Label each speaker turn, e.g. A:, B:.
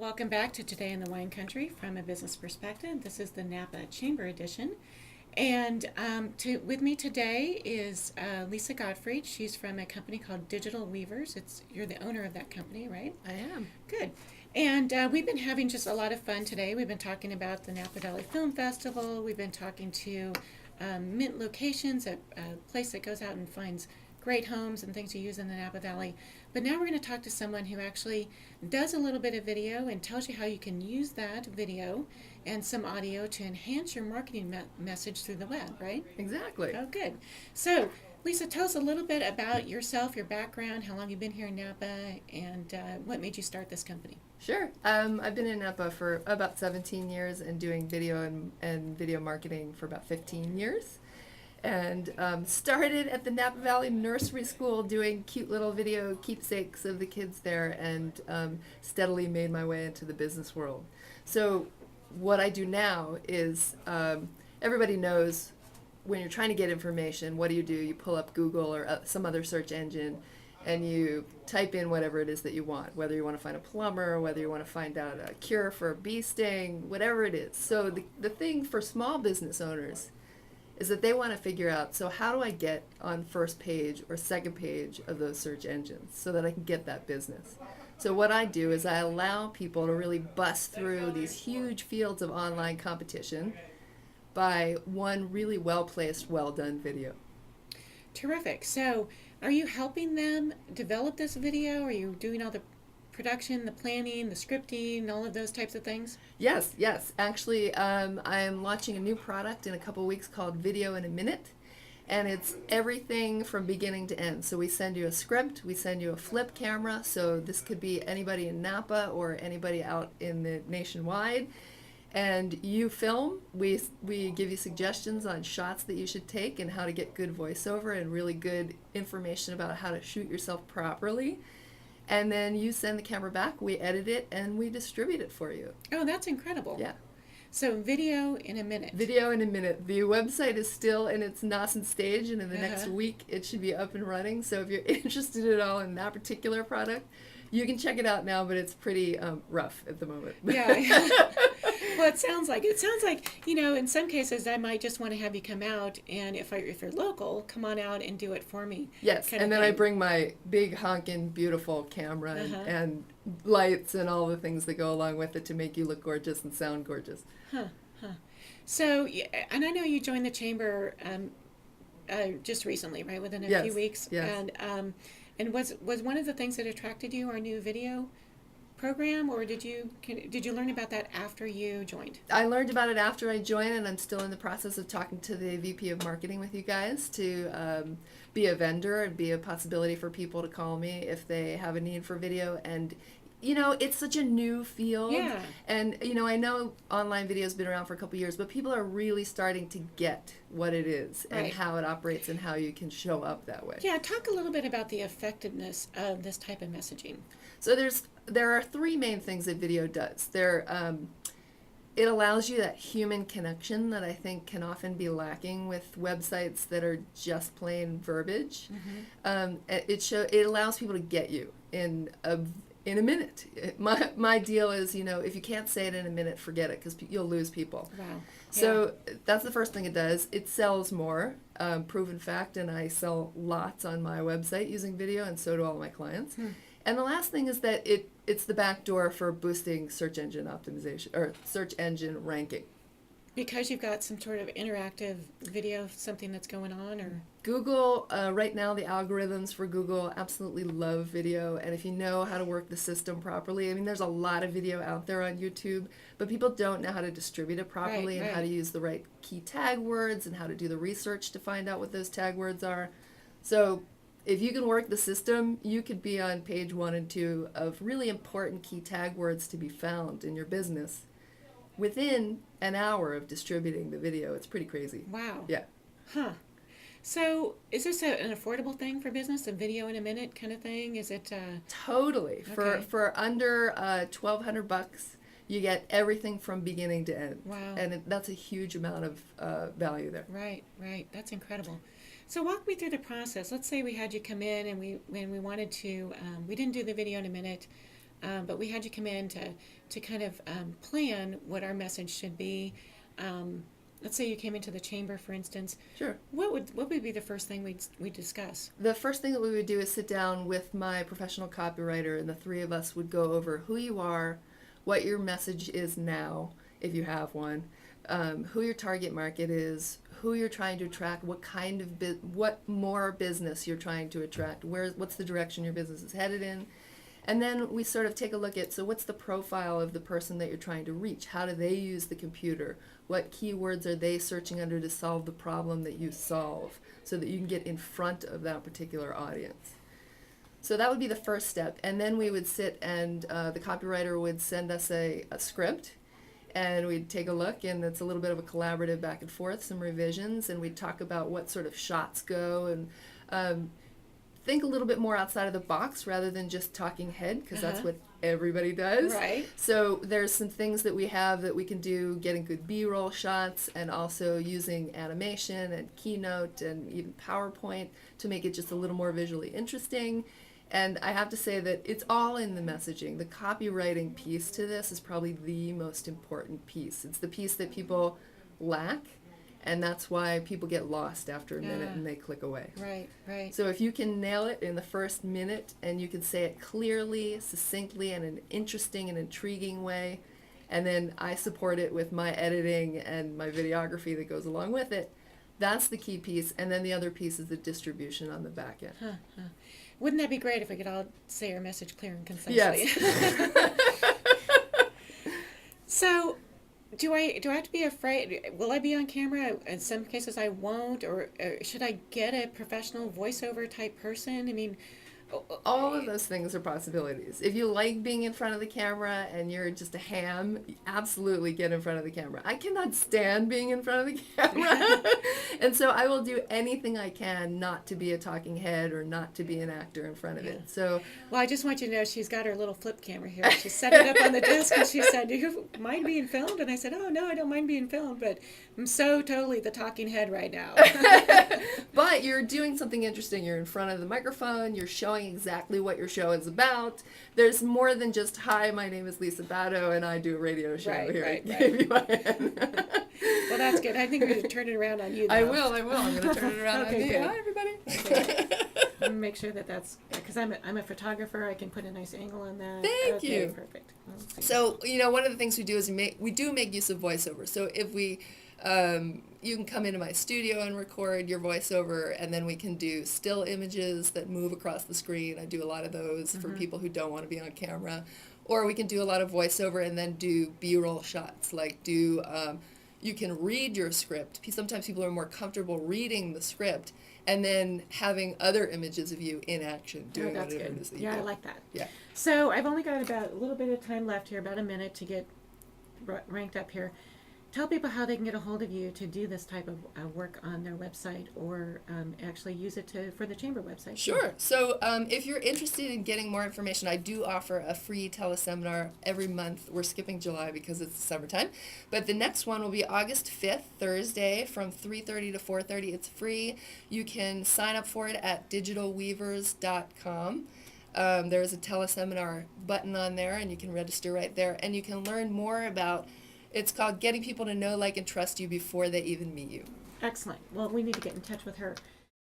A: welcome back to Today in the Wine Country from a business perspective. This is the Napa Chamber Edition. And with me today is Lisa Gottfried. She's from a company called Digital Weavers. You're the owner of that company, right?
B: I am.
A: Good. And we've been having just a lot of fun today. We've been talking about the Napa Valley Film Festival. We've been talking to Mint Locations, a place that goes out and finds great homes and things to use in the Napa Valley. But now we're going to talk to someone who actually does a little bit of video and tells you how you can use that video and some audio to enhance your marketing message through the web, right?
B: Exactly.
A: Oh, good. So, Lisa, tell us a little bit about yourself, your background, how long you've been here in Napa, and what made you start this company.
B: Sure. I've been in Napa for about 17 years and doing video and video marketing for about 15 years. And started at the Napa Valley Nursery School doing cute little video keepsakes of the kids there, and steadily made my way into the business world. So what I do now is everybody knows when you're trying to get information, what do? You pull up Google or some other search engine and you type in whatever it is that you want, whether you want to find a plumber, whether you want to find out a cure for a bee sting, whatever it is. So the thing for small business owners is that they want to figure out, so how do I get on first page or second page of those search engines so that I can get that business? So what I do is I allow people to really bust through these huge fields of online competition by one really well-placed, well-done video.
A: Terrific. So are you helping them develop this video? Are you doing all the production, the planning, the scripting, all of those types of things?
B: Yes. Actually, I am launching a new product in a couple weeks called Video in a Minute, and it's everything from beginning to end. So we send you a script, we send you a flip camera, so this could be anybody in Napa or anybody out in the nationwide, and you film. We give you suggestions on shots that you should take and how to get good voiceover and really good information about how to shoot yourself properly. And then you send the camera back, we edit it, and we distribute it for you.
A: Oh, that's incredible.
B: Yeah.
A: So Video in a Minute.
B: Video in a Minute. The website is still in its nascent stage, and in the next week it should be up and running. So if you're interested at all in that particular product, you can check it out now, but it's pretty rough at the moment.
A: Yeah. Well, it sounds like, in some cases I might just want to have you come out, and if you're local, come on out and do it for me.
B: Yes, and then I bring my big honkin' beautiful camera and lights and all the things that go along with it to make you look gorgeous and sound gorgeous.
A: So, and I know you joined the chamber just recently, right? Within a few weeks.
B: Yes.
A: And was one of the things that attracted you our new video program, or did you learn about that after you joined?
B: I learned about it after I joined, and I'm still in the process of talking to the VP of Marketing with you guys to be a vendor and be a possibility for people to call me if they have a need for video. And it's such a new field.
A: Yeah.
B: And, I know online video has been around for a couple years, but people are really starting to get what it is and how it operates and how you can show up that way.
A: Yeah, talk a little bit about the effectiveness of this type of messaging.
B: So there are three main things that video does. It allows you that human connection that I think can often be lacking with websites that are just plain verbiage. It allows people to get you in a minute. My deal is, if you can't say it in a minute, forget it, because you'll lose people.
A: Wow.
B: So that's the first thing it does. It sells more, proven fact, and I sell lots on my website using video, and so do all my clients. And the last thing is that it's the back door for boosting search engine optimization or search engine ranking.
A: Because you've got some sort of interactive video, something that's going on, or?
B: Google, right now the algorithms for Google absolutely love video, and if you know how to work the system properly, there's a lot of video out there on YouTube, but people don't know how to distribute it properly and how to use the right key tag words and how to do the research to find out what those tag words are. So if you can work the system, you could be on page 1 and 2 of really important key tag words to be found in your business within an hour of distributing the video. It's pretty crazy.
A: Wow.
B: Yeah.
A: Huh. So is this an affordable thing for business, a video in a minute kind of thing? Is it?
B: Totally.
A: Okay.
B: For under $1,200, you get everything from beginning to end.
A: Wow.
B: And that's a huge amount of value there.
A: Right. That's incredible. So walk me through the process. Let's say we had you come in and we wanted to, we didn't do the video in a minute. but we had you come in to kind of plan what our message should be. Let's say you came into the chamber, for instance.
B: Sure.
A: What would be the first thing we'd discuss?
B: The first thing that we would do is sit down with my professional copywriter, and the three of us would go over who you are, what your message is now, if you have one, who your target market is, who you're trying to attract, what kind of what more business you're trying to attract, what's the direction your business is headed in. And then we sort of take a look at, so what's the profile of the person that you're trying to reach? How do they use the computer? What keywords are they searching under to solve the problem that you solve, so that you can get in front of that particular audience? So that would be the first step. And then we would sit and the copywriter would send us a script, and we'd take a look, and it's a little bit of a collaborative back and forth, some revisions, and we'd talk about what sort of shots go, and think a little bit more outside of the box rather than just talking head, because that's what everybody does.
A: Right.
B: So there's some things that we have that we can do, getting good B-roll shots, and also using animation and Keynote and even PowerPoint to make it just a little more visually interesting. And I have to say that it's all in the messaging. The copywriting piece to this is probably the most important piece. It's the piece that people lack, and that's why people get lost after a minute and they click away.
A: Right, right.
B: So if you can nail it in the first minute, and you can say it clearly, succinctly, in an interesting and intriguing way, and then I support it with my editing and my videography that goes along with it, that's the key piece. And then the other piece is the distribution on the back end.
A: Wouldn't that be great if we could all say our message clear and concisely?
B: Yes.
A: So, do I have to be afraid? Will I be on camera? In some cases, I won't. Or should I get a professional voiceover type person? I mean,
B: All of those things are possibilities. If you like being in front of the camera and you're just a ham, absolutely get in front of the camera. I cannot stand being in front of the camera. And so I will do anything I can not to be a talking head or not to be an actor in front of it. So,
A: well, I just want you to know she's got her little flip camera here. She set it up on the desk and she said, "Do you mind being filmed?" And I said, "Oh, no, I don't mind being filmed, but I'm so totally the talking head right now."
B: but you're doing something interesting. You're in front of the microphone. You're showing exactly what your show is about. There's more than just, "Hi, my name is Lisa Batto and I do a radio show here at KVON."
A: Well, that's good. I think we should turn it around on you, though.
B: I will. I'm going to turn it around on you.
A: Good.
B: Hi, everybody.
A: Okay. Make sure that's, because I'm a photographer. I can put a nice angle on that.
B: Thank you.
A: Perfect.
B: So, one of the things we do is we do make use of voiceover. So if we, you can come into my studio and record your voiceover, and then we can do still images that move across the screen. I do a lot of those for people who don't want to be on camera. Or we can do a lot of voiceover and then do B-roll shots, like you can read your script. Sometimes people are more comfortable reading the script and then having other images of you in action doing whatever it is that you do.
A: I like that.
B: Yeah.
A: So I've only got about a little bit of time left here, about a minute to get ranked up here. Tell people how they can get a hold of you to do this type of work on their website, or actually use it for the chamber website.
B: Sure. So if you're interested in getting more information, I do offer a free teleseminar every month. We're skipping July because it's the summertime. But the next one will be August 5th, Thursday, from 3:30 to 4:30. It's free. You can sign up for it at digitalweavers.com. There's a teleseminar button on there, and you can register right there. And you can learn more about, it's called Getting People to Know, Like, and Trust You Before They Even Meet You.
A: Excellent. Well, we need to get in touch with her.